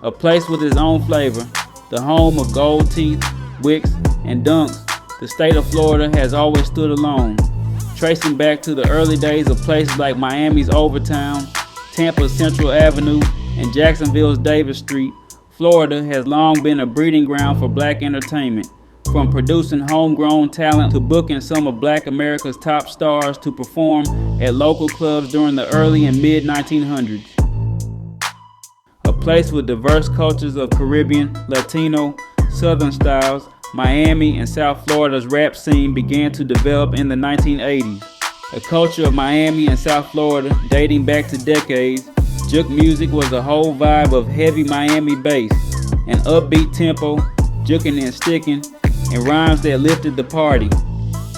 A place with its own flavor, the home of gold teeth, wicks, and dunks, the state of Florida has always stood alone. Tracing back to the early days of places like Miami's Overtown, Tampa's Central Avenue, and Jacksonville's Davis Street, Florida has long been a breeding ground for black entertainment. From producing homegrown talent to booking some of Black America's top stars to perform at local clubs during the early and mid-1900s. A place with diverse cultures of Caribbean, Latino, Southern styles, Miami and South Florida's rap scene began to develop in the 1980s. A culture of Miami and South Florida dating back to decades, juke music was a whole vibe of heavy Miami bass, an upbeat tempo, juking and sticking, and rhymes that lifted the party.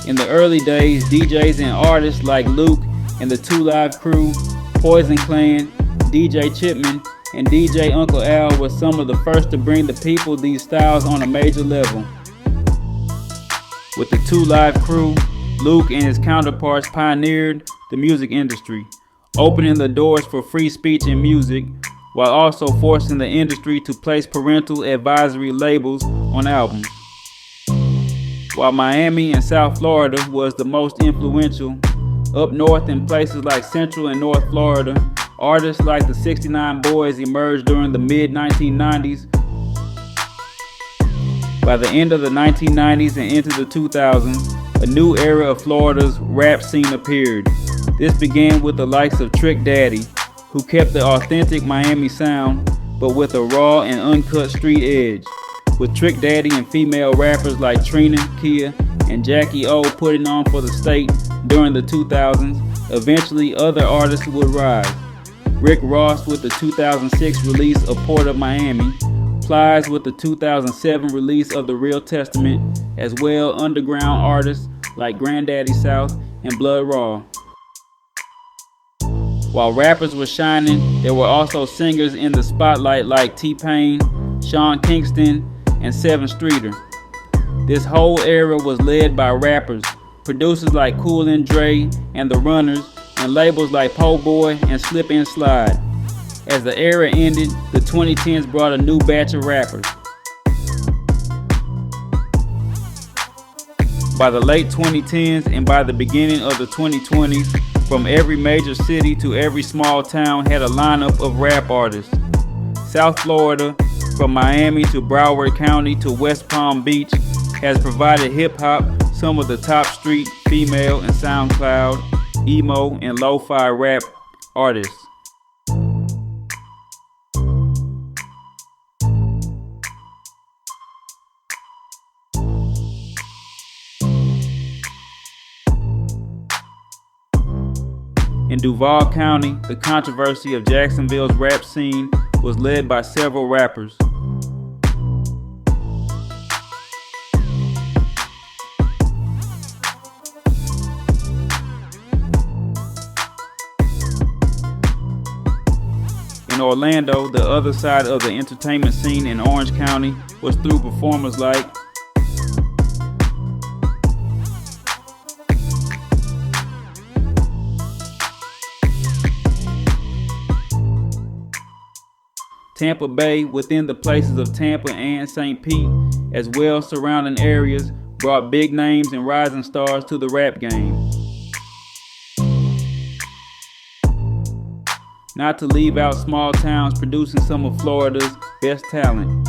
In the early days, DJs and artists like Luke and the 2 Live Crew, Poison Clan, DJ Chipman, and DJ Uncle Al were some of the first to bring the people these styles on a major level. With the 2 Live Crew, Luke and his counterparts pioneered the music industry, opening the doors for free speech in music, while also forcing the industry to place parental advisory labels on albums. While Miami and South Florida was the most influential, up north in places like Central and North Florida, artists like the 69 Boys emerged during the mid-1990s. By the end of the 1990s and into the 2000s, a new era of Florida's rap scene appeared. This began with the likes of Trick Daddy, who kept the authentic Miami sound, but with a raw and uncut street edge. With Trick Daddy and female rappers like Trina, Kia, and Jackie O putting on for the state during the 2000s, eventually other artists would rise. Rick Ross with the 2006 release of Port of Miami, Plies with the 2007 release of The Real Testament, as well underground artists like Granddaddy South and Blood Raw. While rappers were shining, there were also singers in the spotlight like T-Pain, Sean Kingston, and Seven Streeter. This whole era was led by rappers, producers like Kool and Dre and The Runners, and labels like Po' Boy and Slip and Slide. As the era ended, the 2010s brought a new batch of rappers. By the late 2010s and by the beginning of the 2020s, from every major city to every small town had a lineup of rap artists. South Florida, from Miami to Broward County to West Palm Beach, has provided hip-hop some of the top street, female, and SoundCloud, emo, and lo-fi rap artists. In Duval County, the controversy of Jacksonville's rap scene was led by several rappers. In Orlando, the other side of the entertainment scene in Orange County was through performers like Tampa Bay, within the places of Tampa and St. Pete, as well surrounding areas, brought big names and rising stars to the rap game. Not to leave out small towns producing some of Florida's best talent.